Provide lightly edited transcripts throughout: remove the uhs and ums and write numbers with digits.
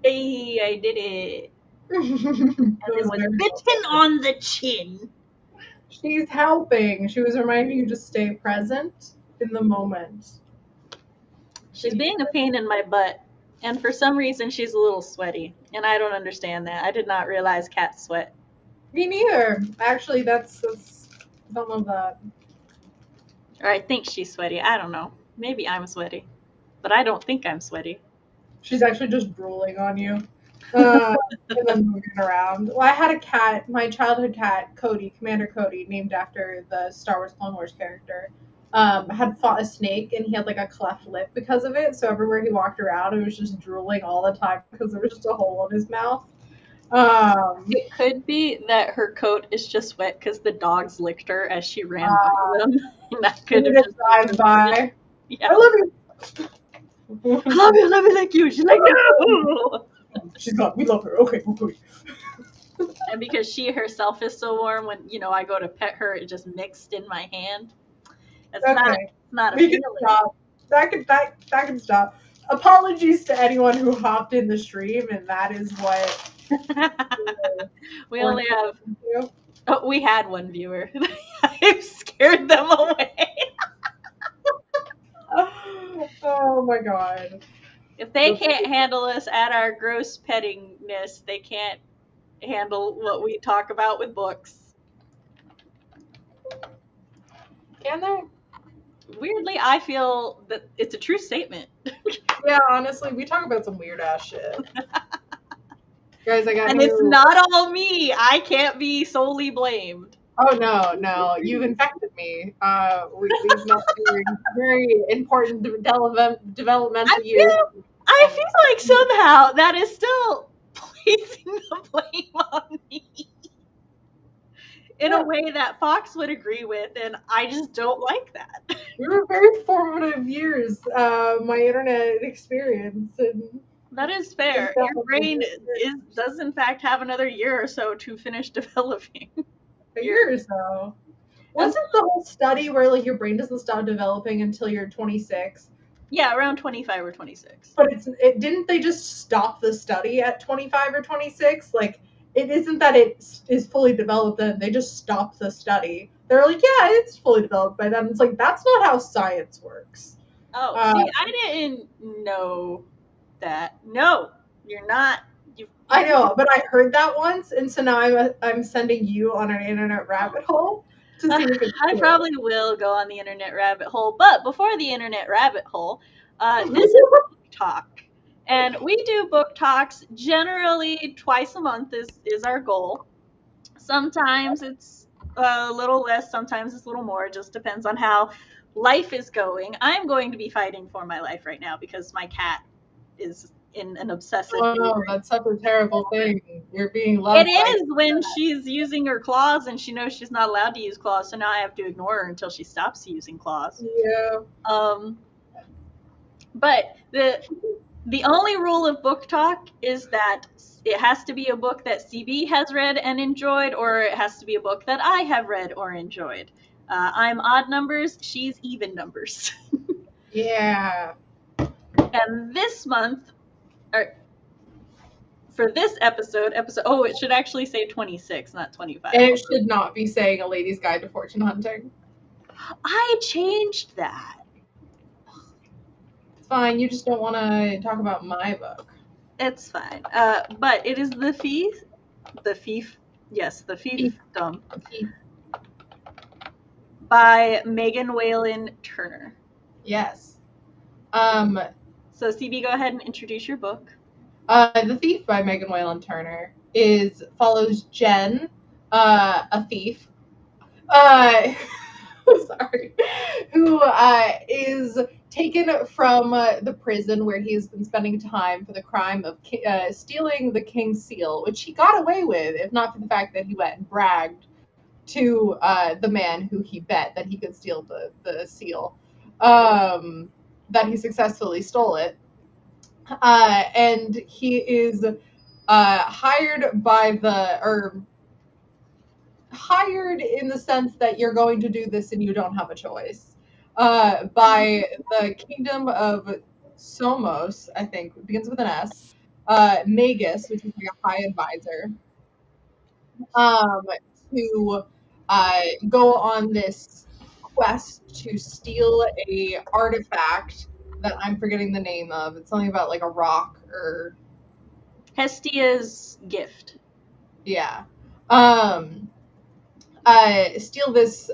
Hey, I did it. It And then was was very well bitten on the chin. She's helping. She was reminding you to stay present in the moment. She's being a pain in my butt. And for some reason, she's a little sweaty. And I don't understand that. I did not realize cats sweat. Me neither. Actually, that's some of that. Or I think she's sweaty. I don't know. Maybe I'm sweaty. But I don't think I'm sweaty. She's actually just drooling on you. And then moving around. Well, I had a cat, my childhood cat, Cody, Commander Cody, named after the Star Wars Clone Wars character. Had fought a snake and he had like a cleft lip because of it. So everywhere he walked around, it was just drooling all the time because there was just a hole in his mouth. It could be that her coat is just wet because the dogs licked her as she ran by them. And that could have just drive by. Yeah. I love you. Love you, like you. She's like, no. She's got. We love her. Okay. And because she herself is so warm, when I go to pet her, it just mixed in my hand. It's not a we feeling. can stop. That can stop. Apologies to anyone who hopped in the stream, and that is what we only have. Oh, we had one viewer. I scared them away. Oh my god. If they can't handle us at our gross pettingness, they can't handle what we talk about with books. Can they? Weirdly, I feel that it's a true statement. Yeah, honestly, we talk about some weird ass shit. Guys, I got And it's not all me. I can't be solely blamed. Oh no, you've infected me. We've met during very important developmental years. I feel like somehow that is still placing the blame on me in a way that Fox would agree with, and I just don't like that. We were very formative years, my internet experience. And that is fair. Your brain does in fact have another year or so to finish developing. A year or so. Wasn't the whole study where like your brain doesn't stop developing until you're 26? Yeah, around 25 or 26. But didn't they just stop the study at 25 or 26? Like, it isn't that it is fully developed then. They just stopped the study. They're like, yeah, it's fully developed by then. It's like, that's not how science works. Oh, see, I didn't know that. No, you're not. I know, but I heard that once, and so now I'm sending you on an internet rabbit hole to see if it's I probably will go on the internet rabbit hole, but before the internet rabbit hole, this is book talk, and we do book talks generally twice a month is our goal. Sometimes it's a little less, sometimes it's a little more. It just depends on how life is going. I'm going to be fighting for my life right now because my cat is in an obsessive. Oh no, that's such a terrible thing. You're being loved. It is when she's using her claws and she knows she's not allowed to use claws, so now I have to ignore her until she stops using claws. Yeah. But the only rule of book talk is that it has to be a book that CB has read and enjoyed, or it has to be a book that I have read or enjoyed. I'm odd numbers, she's even numbers. Yeah. And this month, or for this episode, it should actually say 26, not 25. And it should not be saying A Lady's Guide to Fortune Hunting. I changed that. It's fine, you just don't want to talk about my book. It's fine. But it is The Fief, by Megan Whalen Turner. Yes. So CB, go ahead and introduce your book. The Thief by Megan Whalen Turner follows Jen, a thief, sorry, who is taken from the prison where he has been spending time for the crime of stealing the king's seal, which he got away with, if not for the fact that he went and bragged to the man who he bet that he could steal the seal, that he successfully stole it. And he is hired in the sense that you're going to do this and you don't have a choice, by the kingdom of Somos, I think, it begins with an S, Magus, which is like a high advisor, um, to go on this quest to steal a artifact that I'm forgetting the name of. It's something about like a rock or Hestia's gift. yeah. Um, steal this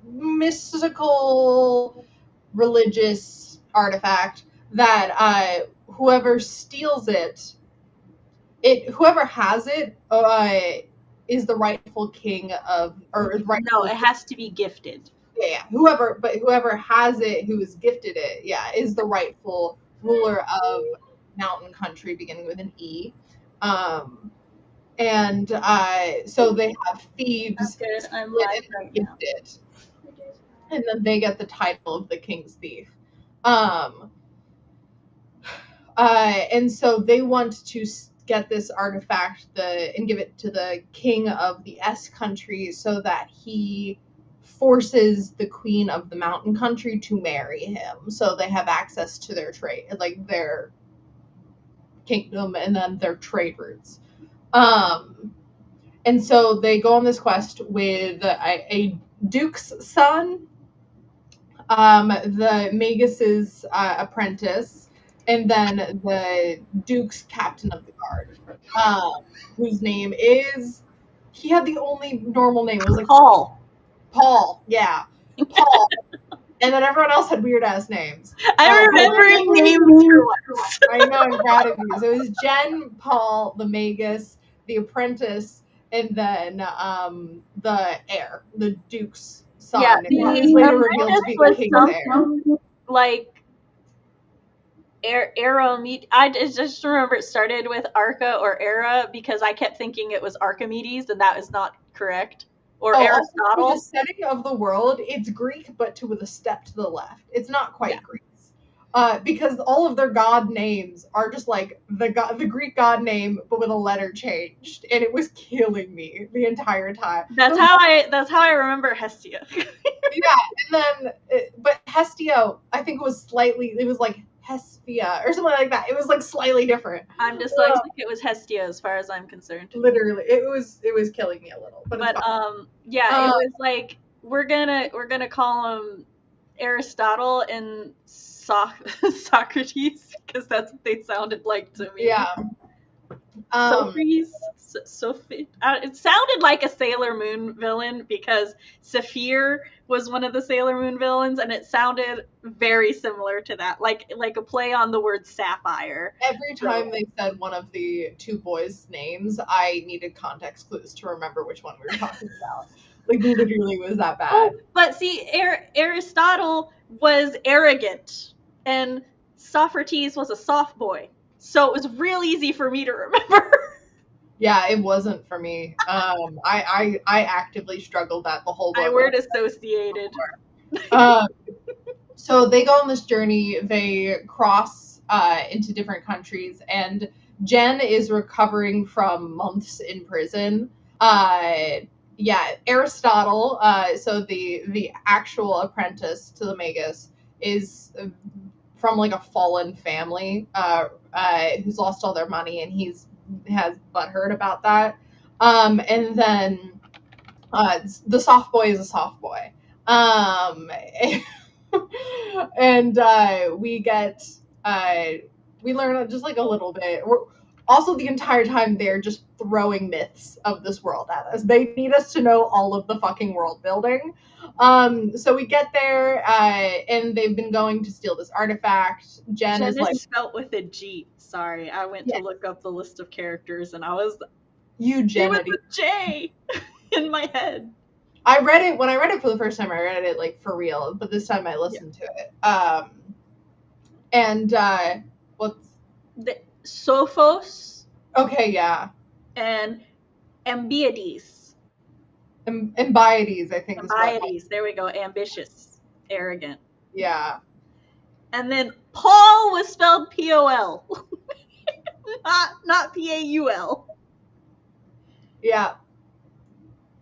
mystical religious artifact that whoever steals it, whoever has it is the rightful king of, or is No, rightful, it has to be gifted. yeah, whoever has it, who is gifted it, yeah, is the rightful ruler of mountain country beginning with an E. Um, and so they have thieves Good. I'm steal live it right and now. gift it, and then they get the title of the king's thief. Um, and so they want to get this artifact and give it to the king of the S country so that he forces the queen of the mountain country to marry him, so they have access to their trade, like their kingdom and then their trade routes. And so they go on this quest with a duke's son, the Magus's apprentice, and then the Duke's captain of the guard, whose name is, he had the only normal name. It was like Paul. Paul, yeah, Paul. And then everyone else had weird ass names. I remember names for once. I know, I'm proud of you. So it was Jen, Paul, the Magus, the apprentice, and then the heir, the Duke's son. Yeah, Who was later revealed to be the king's heir. something like I just remember it started with Arca or Era because I kept thinking it was Archimedes, and that is not correct. Or Aristotle. Also, the setting of the world, it's Greek, but with a step to the left. It's not quite Greece. Because all of their god names are just like the Greek god name, but with a letter changed, and it was killing me the entire time. That's how I remember Hestia. Yeah, and then but Hestia, I think it was like Hestia or something like that. It was like slightly different. I'm dyslexic. It was Hestia as far as I'm concerned. Literally, it was killing me a little. But yeah, it was like we're gonna call him Aristotle and Socrates because that's what they sounded like to me. Yeah. Sophie's. It sounded like a Sailor Moon villain because Saphir was one of the Sailor Moon villains, and it sounded very similar to that, like a play on the word sapphire. Every time they said one of the two boys' names, I needed context clues to remember which one we were talking about. Like, literally was that bad. Oh, but see, Aristotle was arrogant, and Socrates was a soft boy, so it was real easy for me to remember. Yeah, it wasn't for me. I actively struggled that the whole book. I word associated. So they go on this journey. They cross into different countries, and Jen is recovering from months in prison. Yeah, Aristotle. So the actual apprentice to the Magus is from like a fallen family who's lost all their money, and has butthurt about that. And then the soft boy is a soft boy. And we learn just like a little bit. Also, the entire time they're just throwing myths of this world at us. They need us to know all of the fucking world building. So we get there, and they've been going to steal this artifact. Jen is like, spelt with a G. Sorry, I went to look up the list of characters, and I was Jen. It was a J in my head. I read it when I read it for the first time. I read it like for real, but this time I listened to it. What's the Sophos? Okay, yeah. And Ambiades. Ambiades, I think. Ambiades. There we go. Ambitious, arrogant. Yeah. And then Paul was spelled P-O-L, not P-A-U-L. Yeah.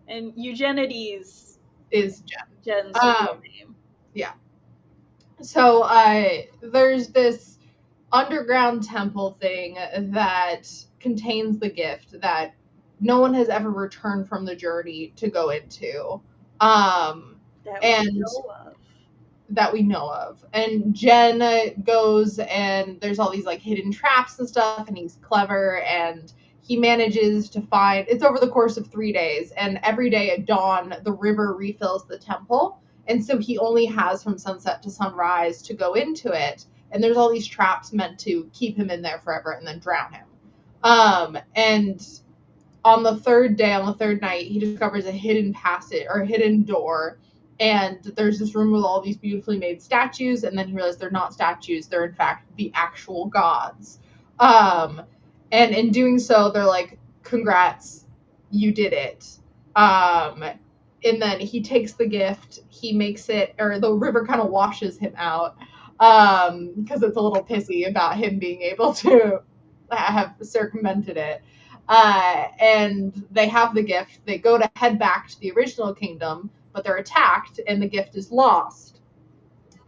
And Eugenides is Jen's name. Yeah. So there's this underground temple thing that contains the gift that no one has ever returned from the journey to go into. That And we know of. that we know of. And Jen goes and there's all these like hidden traps and stuff, and he's clever and he manages to find it's over the course of 3 days, and every day at dawn the river refills the temple, and so he only has from sunset to sunrise to go into it, and there's all these traps meant to keep him in there forever and then drown him. And on the third day, on the third night, he discovers a hidden passage or a hidden door, and there's this room with all these beautifully made statues, and then he realizes they're not statues, they're in fact the actual gods. And in doing so, they're like, congrats, you did it. And then he takes the gift, he makes it, or the river kind of washes him out, because it's a little pissy about him being able to have circumvented it. And they have the gift. They go to head back to the original kingdom, but they're attacked and the gift is lost.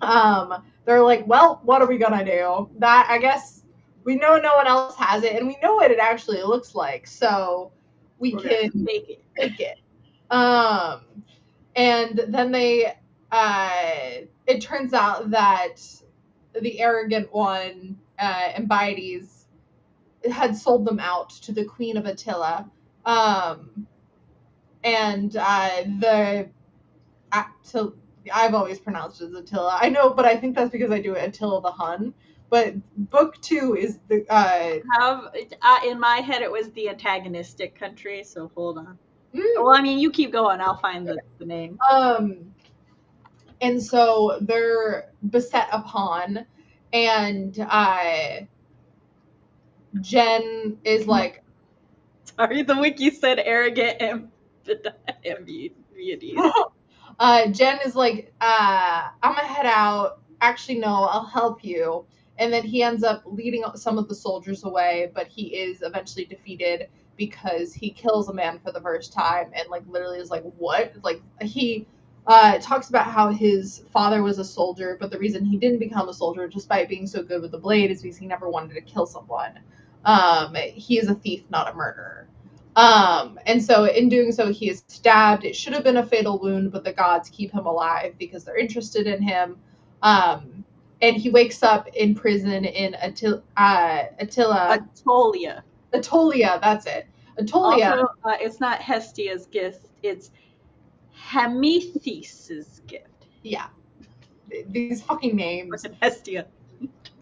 They're like, well, what are we gonna do? That, I guess, we know no one else has it, and we know what it actually looks like, so we're can make it. And then they, it turns out that the arrogant one, Embiodes, had sold them out to the Queen of Attila. And I've always pronounced it as Attila. I know, but I think that's because I do it Attila the Hun. But book 2 is the in my head it was the antagonistic country, so hold on. Well, I mean, you keep going, I'll find the name. And so they're beset upon, and Jen is like, sorry, the wiki said arrogant Embiodes. Jen is like, I'm gonna head out. Actually, no, I'll help you. And then he ends up leading some of the soldiers away, but he is eventually defeated because he kills a man for the first time, and like literally is like, what? Like he talks about how his father was a soldier, but the reason he didn't become a soldier, despite being so good with the blade, is because he never wanted to kill someone. He is a thief, not a murderer. And so in doing so, he is stabbed. It should have been a fatal wound, but the gods keep him alive because they're interested in him. And he wakes up in prison in Atolia. Atolia, that's it. Atolia. Also, it's not Hestia's gift, it's Hemethys's gift. Yeah. These fucking names. What's Hestia?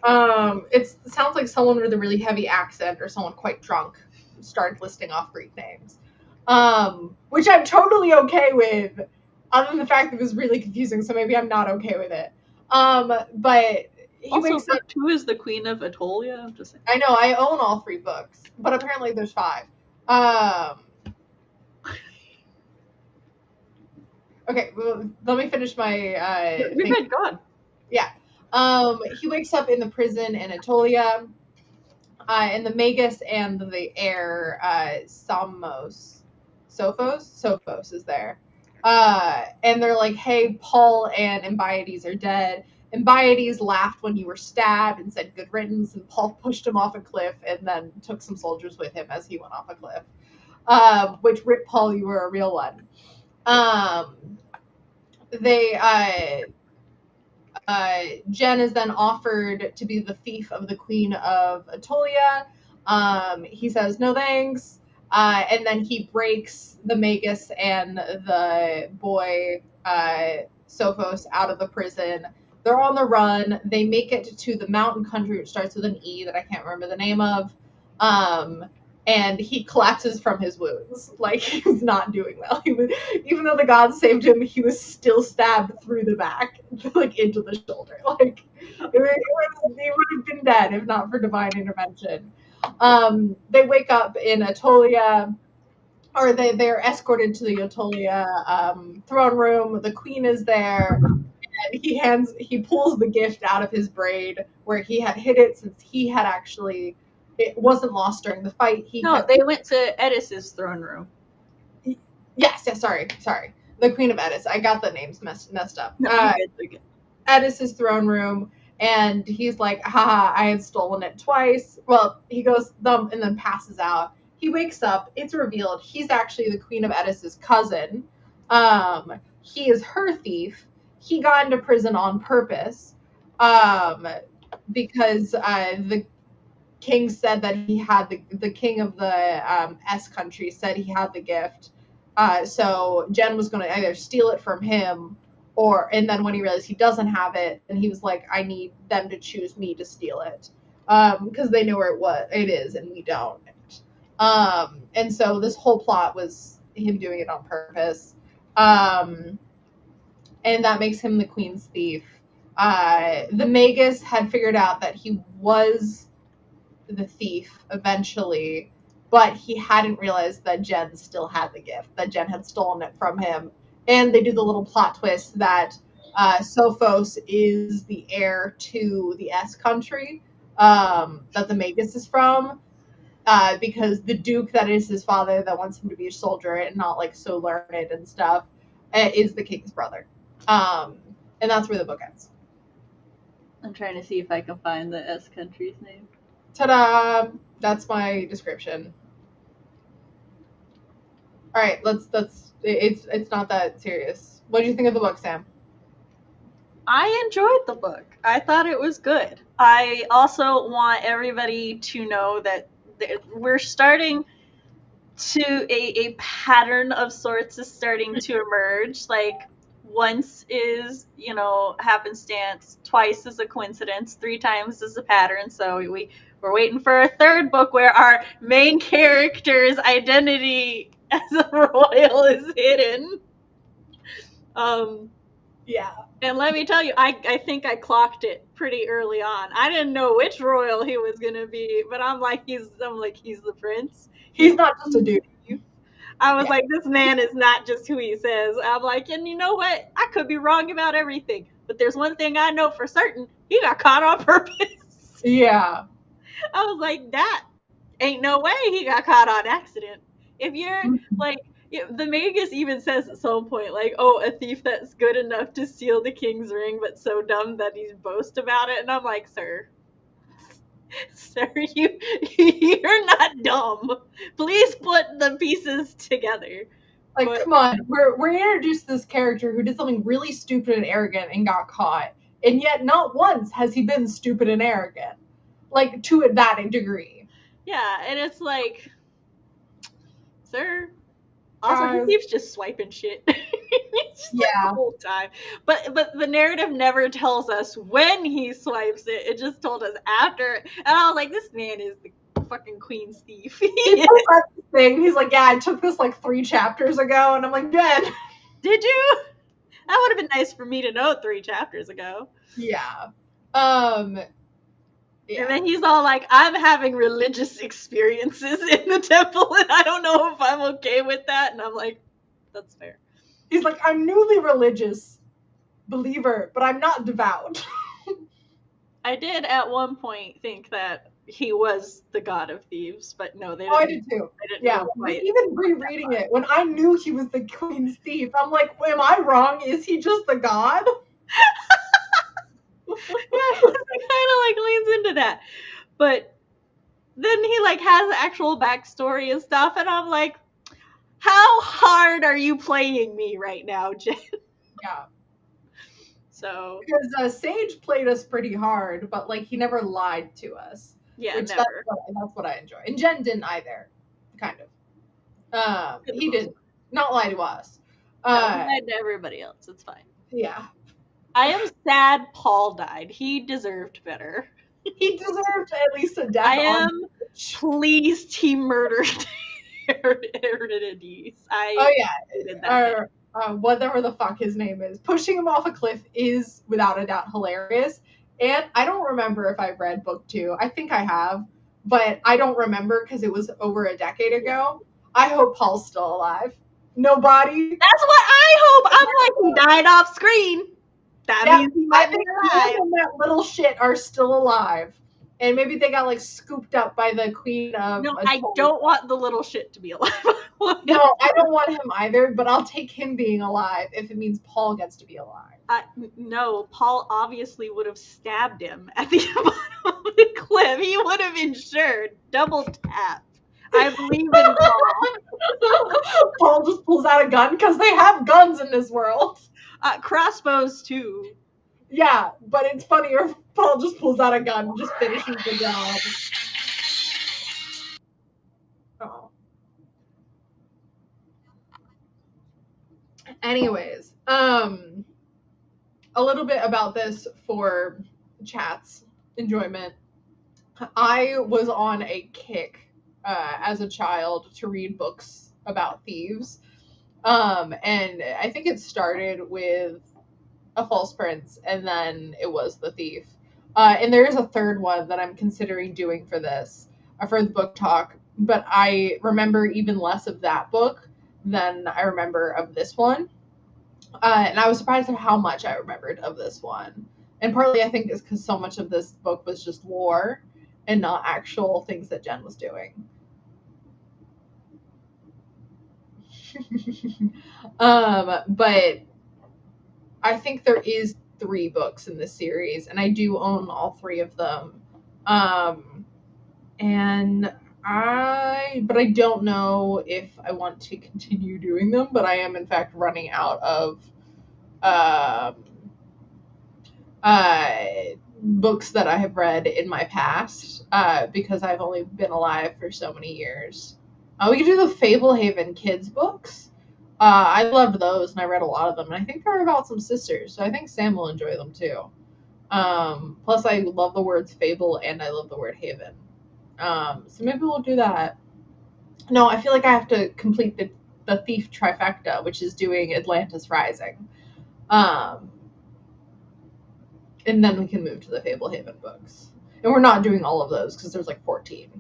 It sounds like someone with a really heavy accent or someone quite drunk started listing off Greek names. Which I'm totally okay with, other than the fact that it was really confusing, so maybe I'm not okay with it. But he also, wakes up. Who is the Queen of Atolia? I'm just saying. I know, I own all 3 books, but apparently there's 5. Okay, well, let me finish my. You're good, go on. Yeah. He wakes up in the prison in Atolia, and the Magus and the heir, Sophos is there. And they're like, hey, Paul and Embiodes are dead. Embiodes laughed when you were stabbed and said good riddance, and Paul pushed him off a cliff and then took some soldiers with him as he went off a cliff. Which, rip Paul, you were a real one. Jen is then offered to be the thief of the Queen of Atolia. He says no thanks, and then he breaks the Magus and the boy Sophos out of the prison. They're on the run. They make it to the mountain country, which starts with an E that I can't remember the name of. And he collapses from his wounds. Like, he was not doing well. Even though the gods saved him, he was still stabbed through the back, like into the shoulder. Like, he would have been dead if not for divine intervention. They wake up in Atolia, or they're escorted to the Atolia throne room. The queen is there, and he pulls the gift out of his braid where he had hid it, since he had actually. It wasn't lost during the fight. They went to Edis's throne room. Yes, sorry. The Queen of Edis. I got the names messed up. No, good. Edis's throne room, And he's like, haha, I had stolen it twice. Well, he goes thump and then passes out. He wakes up. It's revealed he's actually the Queen of Edis's cousin. He is her thief. He got into prison on purpose because the king said that he had the king of the S country said he had the gift. So Jen was going to either steal it from him and then when he realized he doesn't have it, and he was like, I need them to choose me to steal it. Because they know where it is and we don't. And so this whole plot was him doing it on purpose. And that makes him the queen's thief. The Magus had figured out that he was the thief eventually, but he hadn't realized that Jen still had the gift, that Jen had stolen it from him. And they do the little plot twist that Sophos is the heir to the S country that the Magus is from, because the Duke that is his father that wants him to be a soldier and not like so learned and stuff is the king's brother. And that's where the book ends. I'm trying to see if I can find the S country's name. Ta-da! That's my description. All right, it's not that serious. What do you think of the book, Sam? I enjoyed the book. I thought it was good. I also want everybody to know that we're starting to a pattern of sorts is starting to emerge. Like, once is, happenstance, twice is a coincidence, 3 times is a pattern. So we're waiting for a third book where our main character's identity as a royal is hidden. Yeah. And let me tell you, I think I clocked it pretty early on. I didn't know which royal he was gonna be, but I'm like, he's the prince. He's not just a dude. I was like, this man is not just who he says. I'm like, and you know what? I could be wrong about everything, but there's one thing I know for certain: he got caught on purpose. Yeah. I was like, that ain't no way he got caught on accident. If you're like, the Magus even says at some point, like, oh, a thief that's good enough to steal the king's ring, but so dumb that he's boast about it. And I'm like, sir, you're not dumb. Please put the pieces together. Like, come on, we're introduced to this character who did something really stupid and arrogant and got caught, and yet not once has he been stupid and arrogant, like to that degree. Yeah, and it's like, sir. Also, he keeps just swiping shit. The whole time. But the narrative never tells us when he swipes it. It just told us after. And I was like, this man is the fucking queen's thief. He's like, yeah, I took this like 3 chapters ago. And I'm like, Jen. Did you? That would have been nice for me to know 3 chapters ago. Yeah. Yeah. And then he's all like, I'm having religious experiences in the temple, and I don't know if I'm okay with that. And I'm like, that's fair. He's like, I'm newly religious believer, but I'm not devout. I did at one point think that he was the god of thieves, but no, they didn't. Oh, I did too. Yeah, even rereading it, when I knew he was the queen's thief, I'm like, am I wrong? Is he just the god? Yeah, it kind of like leans into that, but then he like has actual backstory and stuff, and I'm like, how hard are you playing me right now, Jen? Yeah. So because Sage played us pretty hard, but like he never lied to us. Yeah, never. That's what I enjoy, and Jen didn't either, kind of. He did not lie to us. No, he lied to everybody else. It's fine. Yeah. I am sad Paul died. He deserved better. He deserved at least a death. I am pleased he murdered Eurydice. Whatever the fuck his name is. Pushing him off a cliff is without a doubt hilarious. And I don't remember if I've read book 2. I think I have, but I don't remember because it was over a decade ago. I hope Paul's still alive. Nobody. That's what I hope. I'm like, he died off screen. That means he might be alive. And that little shit are still alive. And maybe they got like scooped up by the queen of... No, I don't want the little shit to be alive. No, I don't want him either, but I'll take him being alive if it means Paul gets to be alive. No, Paul obviously would have stabbed him at the bottom of the cliff. He would have ensured double tap. I believe in Paul. Paul just pulls out a gun because they have guns in this world. Crossbows too. Yeah, but it's funnier if Paul just pulls out a gun and just finishes the job. Oh. Anyways, a little bit about this for chat's enjoyment. I was on a kick as a child to read books about thieves. And I think it started with A False Prince, and then it was The Thief. And there is a third one that I'm considering doing for this, for the book talk, but I remember even less of that book than I remember of this one. And I was surprised at how much I remembered of this one. And partly I think is because so much of this book was just lore and not actual things that Jen was doing. But I think there is 3 books in this series, and I do own all 3 of them. And but I don't know if I want to continue doing them, but I am in fact running out of books that I have read in my past because I've only been alive for so many years. We could do the Fablehaven kids books. I loved those, and I read a lot of them, and I think they're about some sisters, so I think Sam will enjoy them too. Plus, I love the words fable, and I love the word haven. So maybe we'll do that. No, I feel like I have to complete the Thief trifecta, which is doing Atlantis Rising. And then we can move to the Fablehaven books. And we're not doing all of those because there's like 14.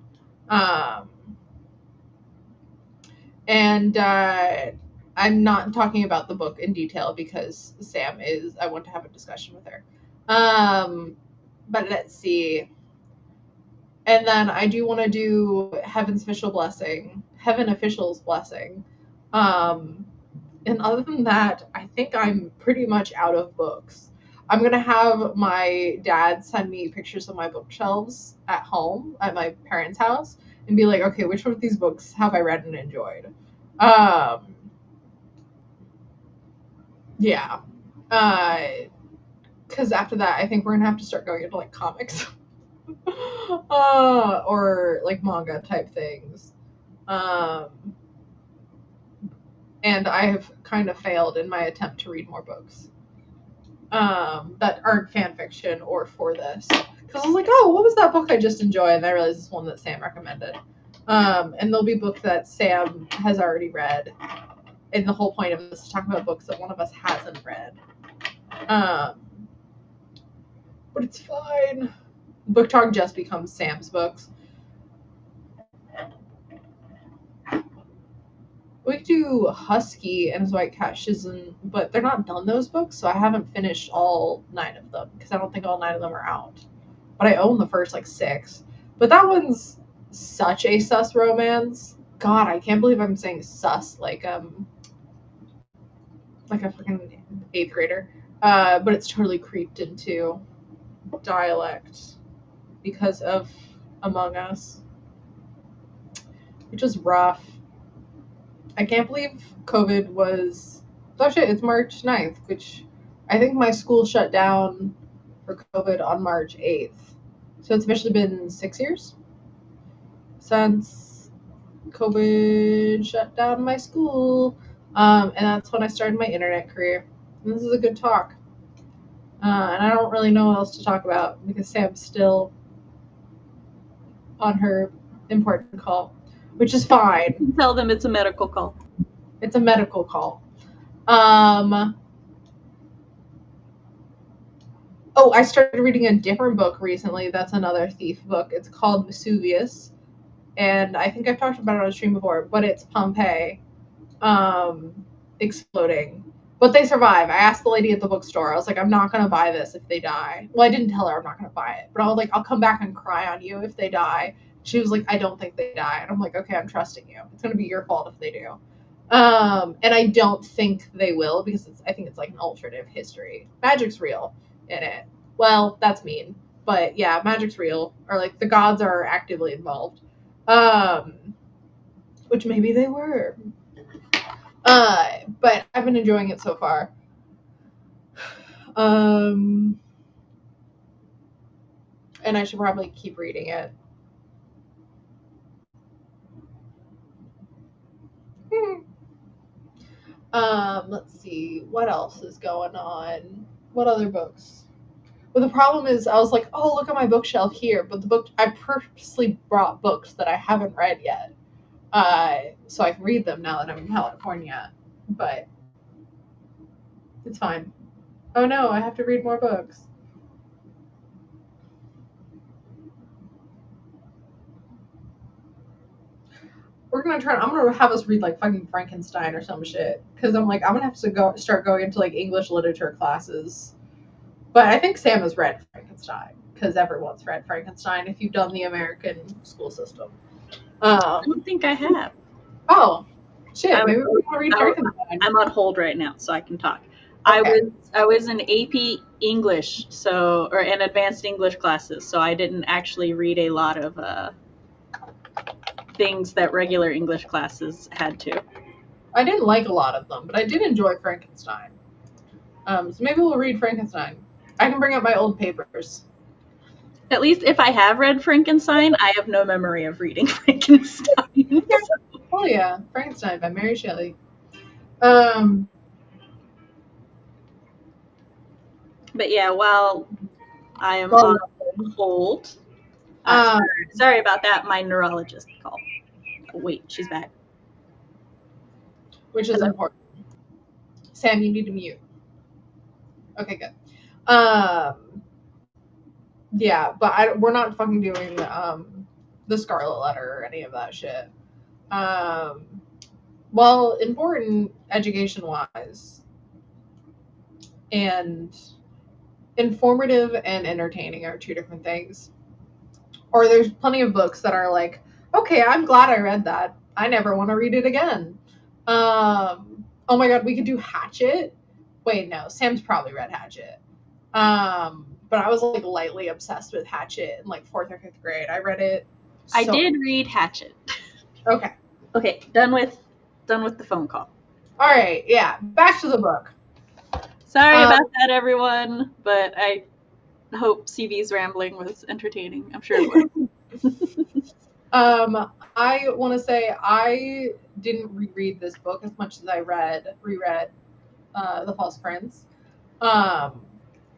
And I'm not talking about the book in detail because Sam is, I want to have a discussion with her. But let's see. And then I do want to do Heaven Official's Blessing. And other than that, I think I'm pretty much out of books. I'm going to have my dad send me pictures of my bookshelves at home, at my parents' house, and be like, okay, which one of these books have I read and enjoyed? Yeah. Because after that, I think we're going to have to start going into, like, comics. Or, like, manga type things. And I have kind of failed in my attempt to read more books that aren't fan fiction or for this. Because I was like, oh, what was that book I just enjoyed? And I realized it's one that Sam recommended. And there'll be books that Sam has already read. And the whole point of this is to talk about books that one of us hasn't read. But it's fine. Book talk just becomes Sam's books. We could do Husky and His White Cat Shizen, but they're not done, those books, so I haven't finished all 9 of them, because I don't think all 9 of them are out. But I own the first, like, 6. But that one's such a sus romance. God, I can't believe I'm saying sus like a freaking 8th grader. But it's totally creeped into dialect because of Among Us, which is rough. I can't believe COVID was... Oh shit, it's March 9th, which I think my school shut down for COVID on March 8th. So it's officially been 6 years since COVID shut down my school. And that's when I started my internet career. And this is a good talk. And I don't really know what else to talk about because Sam's still on her important call, which is fine. You can tell them it's a medical call. It's a medical call. Oh, I started reading a different book recently. That's another thief book. It's called Vesuvius. And I think I've talked about it on a stream before, but it's Pompeii exploding. But they survive. I asked the lady at the bookstore. I was like, I'm not going to buy this if they die. Well, I didn't tell her I'm not going to buy it. But I was like, I'll come back and cry on you if they die. She was like, I don't think they die. And I'm like, okay, I'm trusting you. It's going to be your fault if they do. And I don't think they will because I think it's like an alternative history. Magic's real in it. Well, that's mean, but yeah, magic's real, or like the gods are actively involved, which maybe they were. But I've been enjoying it so far. And I should probably keep reading it. Let's see what else is going on. What other books? But the problem is, I was like, oh, look at my bookshelf here. But the book, I purposely brought books that I haven't read yet, so I can read them now that I'm in California. But it's fine. Oh no, I have to read more books. I'm gonna have us read like fucking Frankenstein or some shit. Because I'm like, I'm gonna have to start going into like English literature classes. But I think Sam has read Frankenstein because everyone's read Frankenstein if you've done the American school system. I don't think I have. Oh, shit! Maybe we want to read Frankenstein. I'm on hold right now, so I can talk. Okay. I was in AP English, or in advanced English classes, so I didn't actually read a lot of things that regular English classes had to. I didn't like a lot of them, but I did enjoy Frankenstein. So maybe we'll read Frankenstein. I can bring up my old papers. At least if I have read Frankenstein, I have no memory of reading Frankenstein. Oh yeah, Frankenstein by Mary Shelley. But yeah, while I am on hold, sorry about that. My neurologist called. Oh, wait, she's back. Which is important. Sam, you need to mute. Okay, good. Yeah, but we're not fucking doing the Scarlet Letter or any of that shit. Well, important education-wise and informative and entertaining are two different things. Or there's plenty of books that are like, okay, I'm glad I read that. I never want to read it again. Oh my god, we could do Hatchet. Wait, no, Sam's probably read Hatchet. But I was like lightly obsessed with Hatchet in like 4th or 5th grade. I read it. I did read Hatchet. Okay. Okay, done with the phone call. All right, yeah, back to the book. Sorry about that, everyone, but I hope CV's rambling was entertaining. I'm sure it was. I want to say I didn't reread this book as much as I reread The False Prince.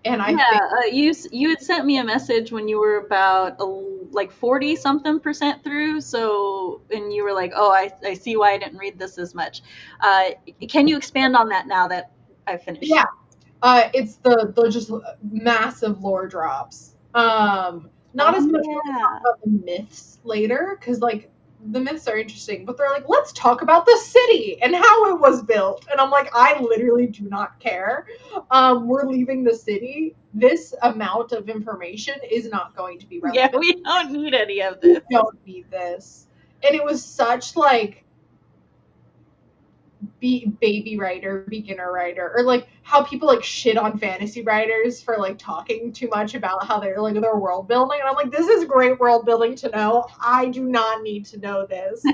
And I think you had sent me a message when you were about like 40-something% through. So, and you were like, "Oh, I see why I didn't read this as much." Can you expand on that now that I've finished? Yeah, it's the just massive lore drops. Not as much about the myths later, because like the myths are interesting, but they're like, let's talk about the city and how it was built. And I'm like, I literally do not care. We're leaving the city. This amount of information is not going to be relevant. Yeah, we don't need any of this. We don't need this. And it was such like baby writer, beginner writer, or like how people like shit on fantasy writers for like talking too much about how they're like their world building, and I'm like, this is great world building to know. I do not need to know this.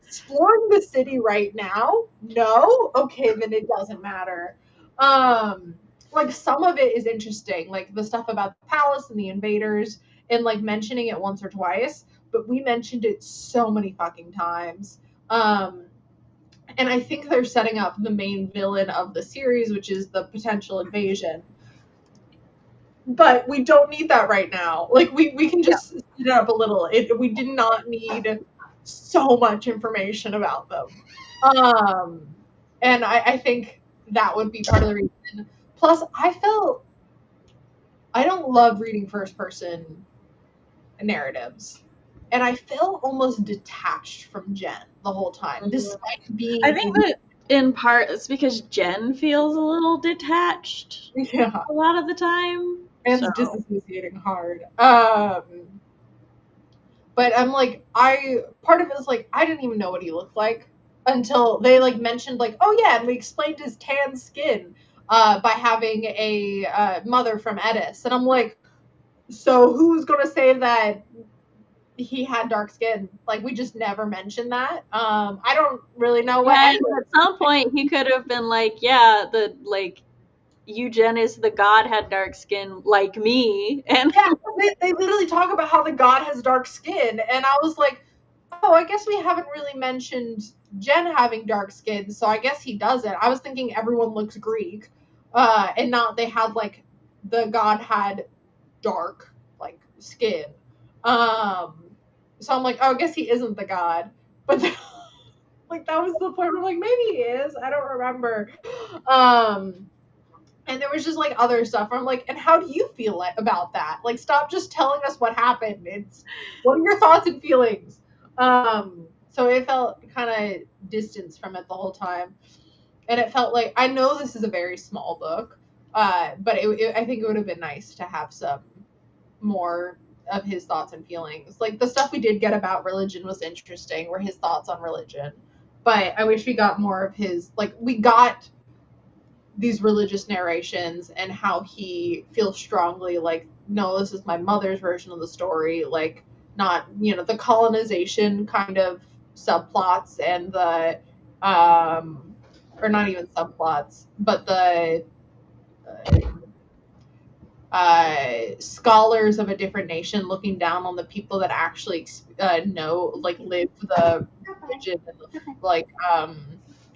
Exploring the city right now? No? Okay, then it doesn't matter. Like some of it is interesting, like the stuff about the palace and the invaders, and like mentioning it once or twice, but we mentioned it so many fucking times. And I think they're setting up the main villain of the series, which is the potential invasion. But we don't need that right now. Like, we can just speed it up a little. We did not need so much information about them. And I think that would be part of the reason. Plus, I don't love reading first-person narratives. And I felt almost detached from Jen the whole time, despite being. I think that in part it's because Jen feels a little detached. Yeah. A lot of the time. And disassociating hard. But I'm like, part of it is like, I didn't even know what he looked like. until they like mentioned like, oh yeah, and we explained his tan skin by having a mother from Edis, and I'm like, so who's gonna say that he had dark skin? Like we just never mentioned that. I don't really know what Yeah, anyone. at some point he could have been like, yeah, the like Eugenis, the god, had dark skin like me, and Yeah, they literally talk about how the god has dark skin, and I was like, oh, I guess we haven't really mentioned Jen having dark skin, so I guess he doesn't. I was thinking everyone looks Greek, and not they had like the god had dark like skin. Um, so I'm like, oh, I guess he isn't the god, but then, like that was the point where I'm like, maybe he is. I don't remember. Um, and there was just like other stuff where I'm like, and how do you feel about that? Like, stop just telling us what happened. It's what are your thoughts and feelings? So it felt kind of distance from it the whole time, and it felt like I know this is a very small book, but I think it would have been nice to have some more of his thoughts and feelings. Like the stuff we did get about religion was interesting, were his thoughts on religion, but I wish we got more of his. Like we got these religious narrations and how he feels strongly like, no, this is my mother's version of the story, like not, the colonization kind of subplots and the or not even subplots, but the scholars of a different nation looking down on the people that actually know, like live the religion and like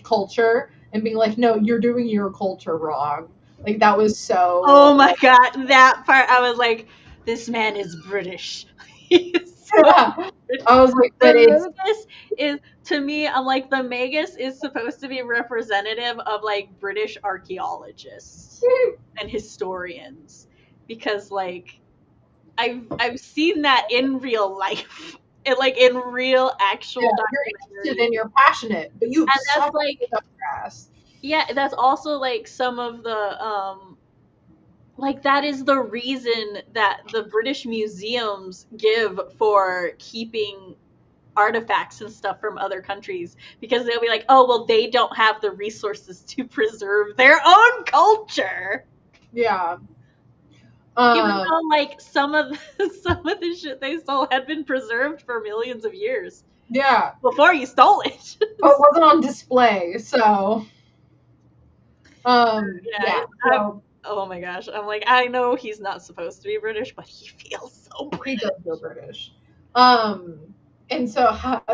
culture, and being like, no, you're doing your culture wrong. Like that was oh so my like, god, that part I was like, this man is British. He is so yeah. British. I was like, The but it's Magus is, to me, I'm like, the Magus is supposed to be representative of like British archaeologists and historians, because like I've seen that in real life, and like in real yeah, actual you're interested documentaries, and you're passionate, but you've and that's suffered like, with grass. yeah, that's also like some of the like that is the reason that the British museums give for keeping artifacts and stuff from other countries, because they'll be like, oh well, they don't have the resources to preserve their own culture, Yeah. even Um, though like some of some of the shit they stole had been preserved for millions of years yeah. before you stole it. But it wasn't on display, so Yeah, yeah. I'm, So oh my gosh, I'm like, I know he's not supposed to be British, but he feels so he British. does feel British. Um, and so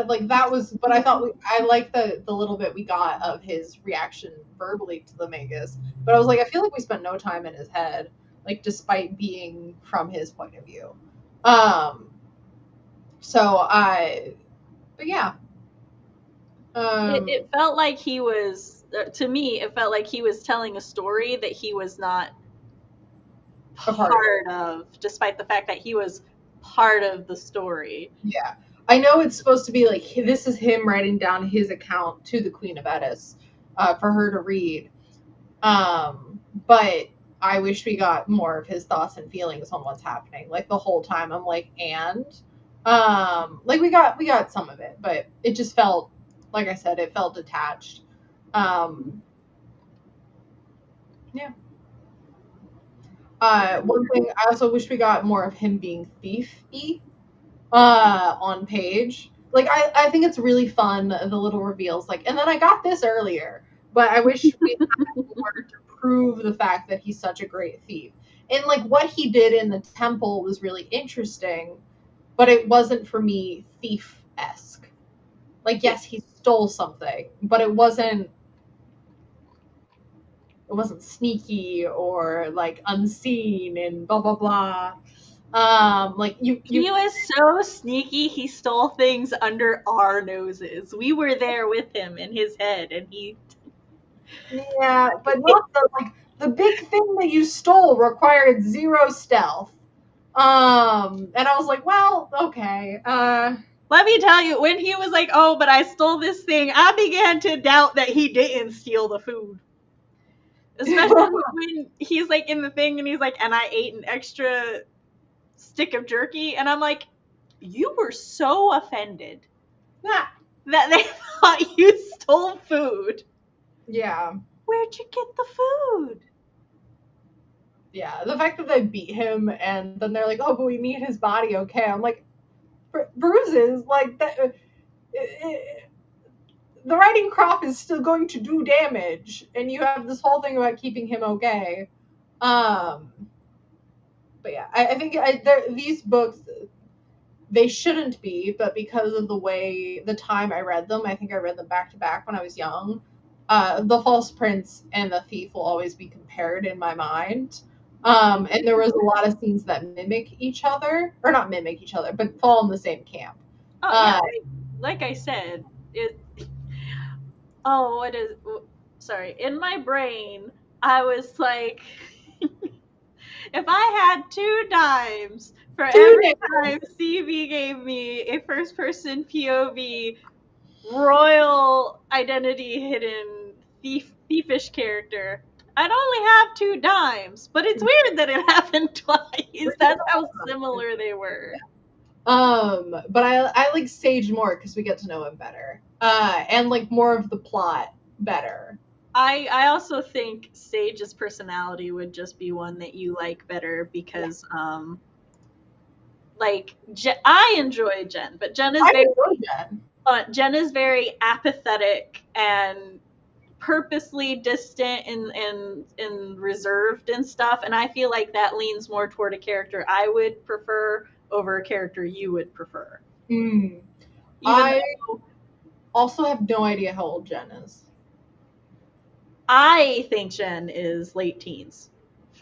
like that was, but I thought I like the little bit we got of his reaction verbally to the Magus. But I was like, I feel like we spent no time in his head, like despite being from his point of view. Um, so but yeah. It felt like he was, to me, it felt like he was telling a story that he was not A part of it. part of, despite the fact that he was part of the story. Yeah. I know it's supposed to be like this is him writing down his account to the Queen of Edis, for her to read. But I wish we got more of his thoughts and feelings on what's happening. Like the whole time, I'm like, and like we got some of it, but it just felt, like I said, it felt detached. Yeah. One thing I also wish we got more of him being thiefy on page. Like I think it's really fun, the little reveals. Like, and then I got this earlier, but I wish we had more to prove the fact that he's such a great thief. And like what he did in the temple was really interesting, but it wasn't for me thief-esque. Like yes, he stole something, but it wasn't sneaky or like unseen and blah blah blah. Like you He was so sneaky, he stole things under our noses. We were there with him in his head, and he. Yeah, but not the big thing that you stole required zero stealth. And I was like, well, okay. Let me tell you, when he was like, oh, but I stole this thing, I began to doubt that he didn't steal the food. Especially when he's like in the thing and he's like, and I ate an extra stick of jerky, and I'm like, you were so offended. yeah. that they thought you stole food. Yeah. Where'd you get the food? Yeah, the fact that they beat him and then they're like, "Oh, but we need his body." Okay, I'm like, bruises like that. The riding crop is still going to do damage, and you have this whole thing about keeping him okay. Um, but yeah, I think these books, they shouldn't be, but because of the time I read them, I think I read them back to back when I was young. The False Prince and the Thief will always be compared in my mind. And there was a lot of scenes that mimic each other, or not mimic each other, but fall in the same camp. Oh yeah, like I said, it. Oh, what is? Sorry, in my brain, I was like, if I had 2 dimes for every time CB gave me a first-person POV royal identity hidden thiefish character, I'd only have 2 dimes. But it's weird that it happened twice. That's how similar they were. But I like Sage more because we get to know him better. And like more of the plot better. I also think Sage's personality would just be one that you like better because like I enjoy Jen, but Jen is very apathetic and purposely distant and reserved and stuff, and I feel like that leans more toward a character I would prefer over a character you would prefer. I also have no idea how old Jen is. I think Jen is late teens.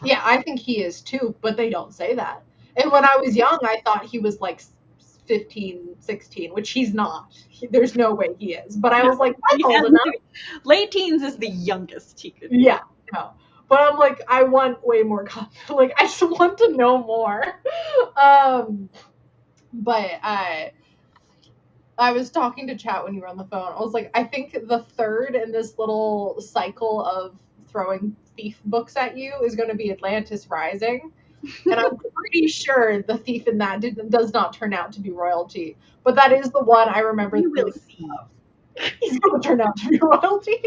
Yeah, I think he is too, but they don't say that. And when I was young, I thought he was like 15, 16, which he's not. There's no way he is. But I was like, that's old enough. Late teens is the youngest he could be. Yeah, no. But I'm like, I want way more content. Like, I just want to know more. But I was talking to chat when you were on the phone. I was like, I think the third in this little cycle of throwing thief books at you is going to be Atlantis Rising. And I'm pretty sure the thief in that does not turn out to be royalty. But that is the one I remember. You will see. He's going to turn out to be royalty.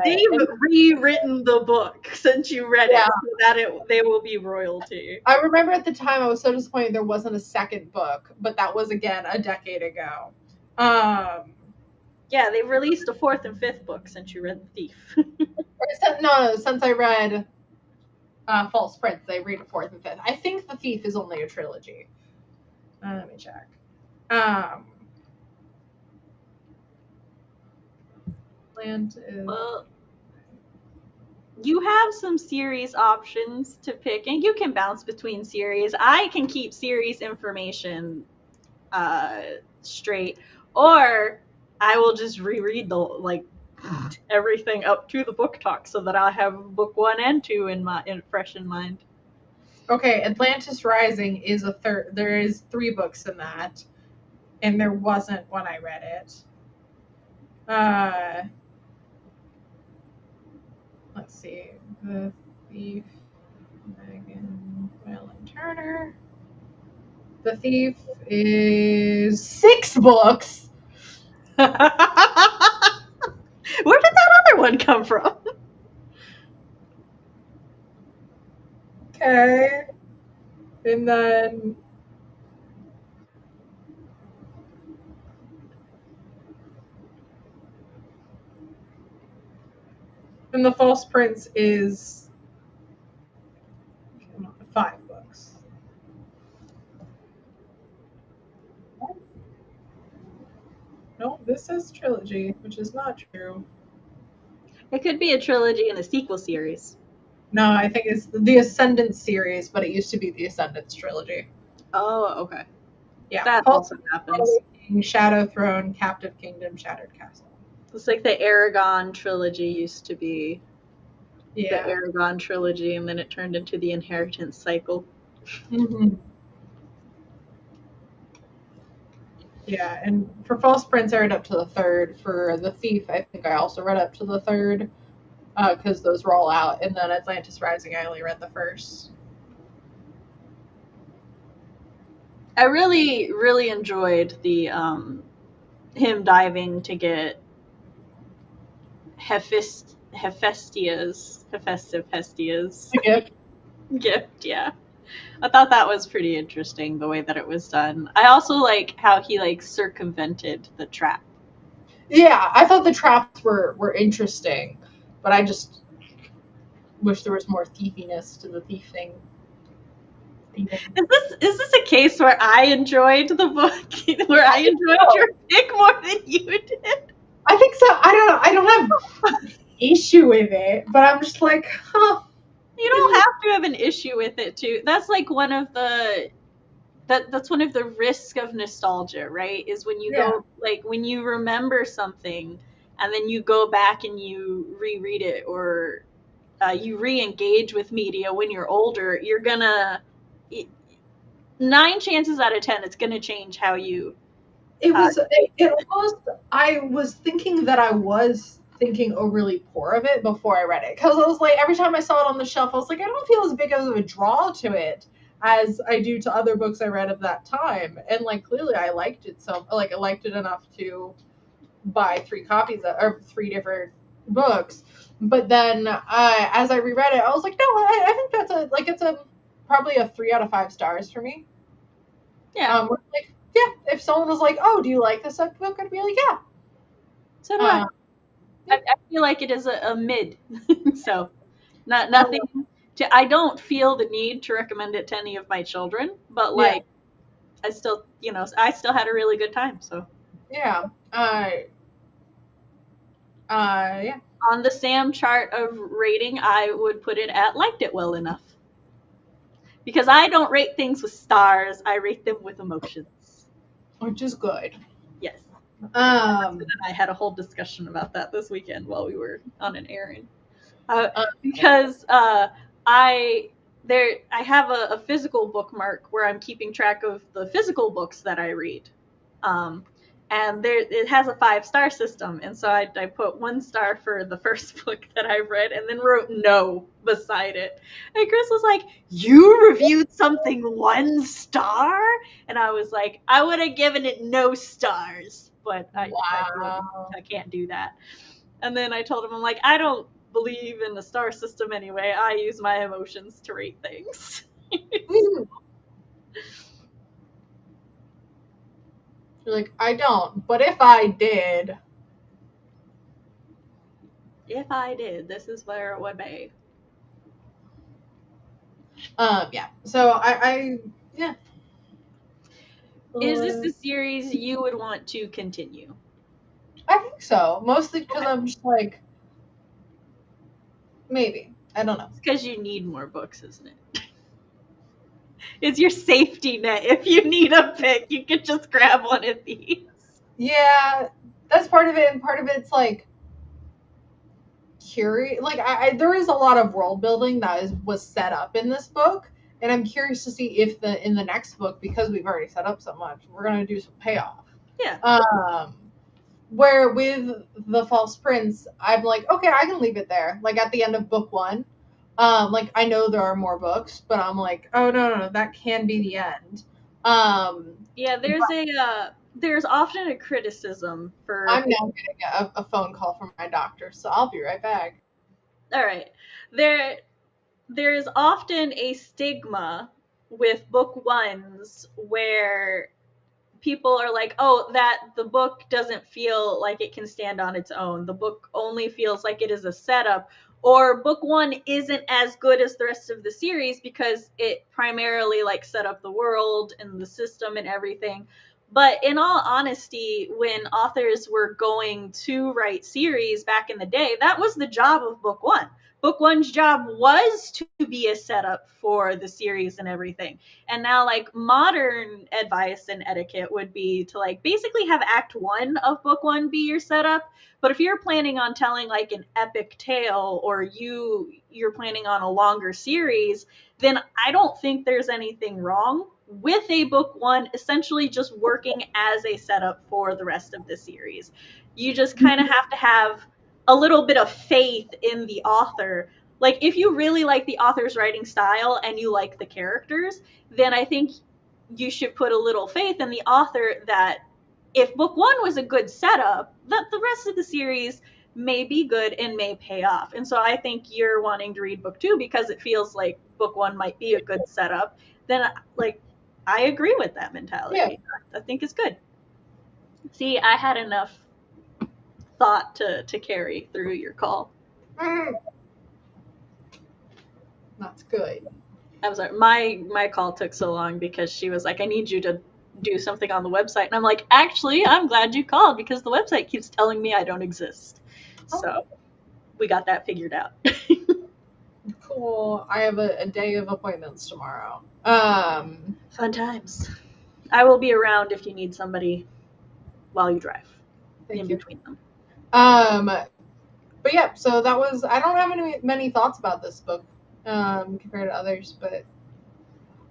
They've rewritten the book since you read it so that they will be royalty. I remember at the time I was so disappointed there wasn't a second book, but that was again a decade ago. Yeah, they've released a 4th and 5th book since you read The Thief. No, since I read False Prince, they read a 4th and 5th. I think The Thief is only a trilogy. Let me check. Well, you have some series options to pick, and you can bounce between series. I can keep series information straight, or I will just reread everything up to the book talk so that I'll have book 1 and 2 fresh in mind. Okay, Atlantis Rising is a third. There is 3 books in that, and there wasn't when I read it. Let's see. The Thief, Megan Whalen Turner. The Thief is 6 books. Where did that other one come from? Okay. And then The False Prince is 5 books. No, this says trilogy, which is not true. It could be a trilogy and a sequel series. No, I think it's the Ascendant series, but it used to be the Ascendants trilogy. Oh, okay. Yeah, that also happens. Shadow Throne, Captive Kingdom, Shattered Castle. It's like the Aragon trilogy used to be the Aragon trilogy, and then it turned into the Inheritance cycle. Mm-hmm. Yeah, and for False Prince, I read up to the 3rd. For The Thief, I think I also read up to the 3rd, because those were all out. And then Atlantis Rising, I only read the 1st. I really, really enjoyed the him diving to get Hephaestia's Yep. gift. Yeah, I thought that was pretty interesting the way that it was done. I also like how he like circumvented the trap. Yeah, I thought the traps were interesting, but I just wish there was more thiefiness to the thieving. Is this a case where I enjoyed the book, where I enjoyed So, your pick more than you did? I think so. I don't have issue with it, but I'm just like, huh. You don't have to have an issue with it too. That's like one of the that's one of the risks of nostalgia, right? Is when you Yeah. go like when you remember something and then you go back and you reread it or you re-engage with media when you're older, you're gonna 9 chances out of 10 it's gonna change how you It was take it it. almost I was thinking that I was thinking overly poor of it before I read it because I was like every time I saw it on the shelf I was like I don't feel as big of a draw to it as I do to other books I read of that time, and like clearly I liked it, so like I liked it enough to buy 3 copies or 3 different books. But then as I reread it I was like no, I think that's a like it's a probably a 3 out of 5 stars for me. Yeah, Like, yeah, if someone was like, "Oh, do you like this book?" I'd be like, "Yeah." so do I. Um, yeah. I feel like it is a mid. So not Um, nothing to I don't feel the need to recommend it to any of my children, but yeah. like I still, I still had a really good time. So Yeah. Yeah. on the Sam chart of rating, I would put it at liked it well enough. Because I don't rate things with stars, I rate them with emotions. Which is good. Yes. Um. And I had a whole discussion about that this weekend while we were on an errand. uh, Because I have a physical bookmark where I'm keeping track of the physical books that I read. Um, and it has a 5-star system, and so I put 1 star for the first book that I read, and then wrote no beside it. And Chris was like, "You reviewed something 1 star?" And I was like, "I would have given it no stars, but wow. I can't do that." And then I told him, I'm like, I don't believe in the star system anyway. I use my emotions to rate things. You're like, I don't, but if I did, If I did, this is where it would be. yeah. So yeah. Is this Uh, the series you would want to continue? I think so. Mostly because Okay. I'm just like, maybe. I don't know. It's because you need more books, isn't it? It's your safety net. If you need a pick, you can just grab one of these. Yeah, that's part of it, and part of it's like curious. Like there is a lot of world building that was set up in this book, and I'm curious to see if in the next book, because we've already set up so much, we're gonna do some payoff. Yeah. Where with the False Prince, I'm like, okay, I can leave it there. Like at the end of book 1, like I know there are more books, but I'm like, oh no, that can be the end. Yeah, there's often a criticism for I'm now getting a phone call from my doctor, so I'll be right back. all right. There is often a stigma with book ones where people are like, oh, that the book doesn't feel like it can stand on its own. The book only feels like it is a setup. Or book one isn't as good as the rest of the series because it primarily like set up the world and the system and everything. But in all honesty, when authors were going to write series back in the day, that was the job of book one. Book one's job was to be a setup for the series and everything. And now like modern advice and etiquette would be to like basically have act 1 of book 1 be your setup. But if you're planning on telling like an epic tale or you're planning on a longer series, then I don't think there's anything wrong with a book 1 essentially just working as a setup for the rest of the series. You just kind of have to have a little bit of faith in the author. Like if you really like the author's writing style and you like the characters, then I think you should put a little faith in the author that if book one was a good setup, that the rest of the series may be good and may pay off. And so I think you're wanting to read book two because it feels like book one might be a good setup. Then, like, I agree with that mentality. Yeah. I think it's good. See, I had enough thought to carry through your call. That's good. I'm sorry, my call took so long because she was like, I need you to do something on the website. And I'm like, actually, I'm glad you called because the website keeps telling me I don't exist. So we got that figured out. Cool. I have a day of appointments tomorrow. Fun times. I will be around if you need somebody while you drive. Thank in you. between them. But yeah, so that was, I don't have many thoughts about this book compared to others, but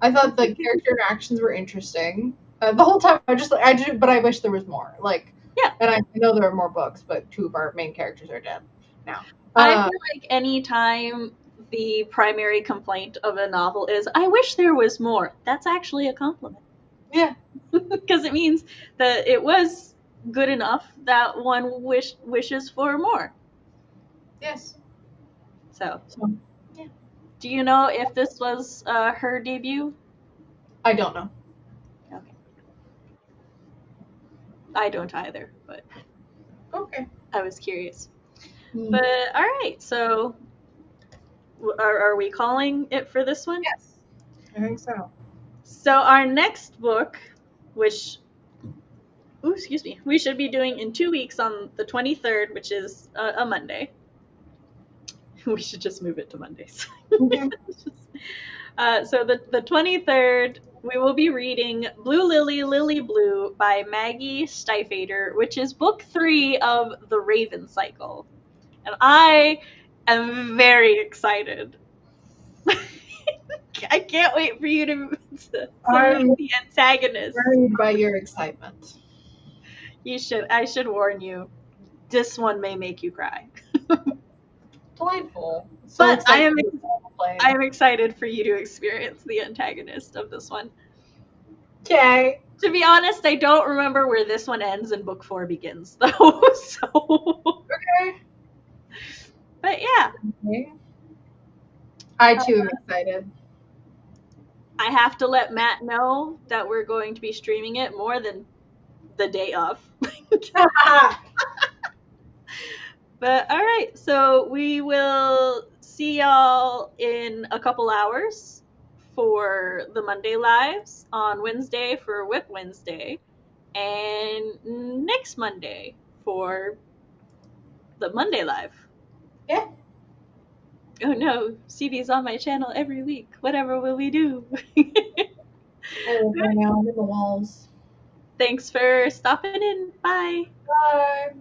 I thought the character interactions were interesting. The whole time but I wish there was more. Like, yeah. And I know there are more books, but two of our main characters are dead now. I feel like any time the primary complaint of a novel is, I wish there was more, that's actually a compliment. Yeah. Because it means that it was good enough that one wishes for more. Yes. So yeah. Do you know if this was her debut? I don't know. Okay. I don't either, but okay. I was curious. But all right, so are we calling it for this one? Yes, I think so. So our next book, which we should be doing in 2 weeks on the 23rd, which is a Monday. We should just move it to Mondays. So the 23rd, we will be reading Blue Lily, Lily Blue by Maggie Stiefvater, which is book 3 of the Raven Cycle. And I am very excited. I can't wait for you to meet the antagonist. Worried by your excitement. I should warn you. This one may make you cry. Delightful. But I am excited for you to experience the antagonist of this one. Okay. To be honest, I don't remember where this one ends and book 4 begins, though. So. Okay. But yeah. Okay. I too am excited. I have to let Matt know that we're going to be streaming it more than the day of. But all right, so we will see y'all in a couple hours for the Monday lives, on Wednesday for Whip Wednesday, and next Monday for the Monday live. Yeah. Oh no, CB's on my channel every week. Whatever will we do? Right now, I'm in the walls. Thanks for stopping in. Bye. Bye.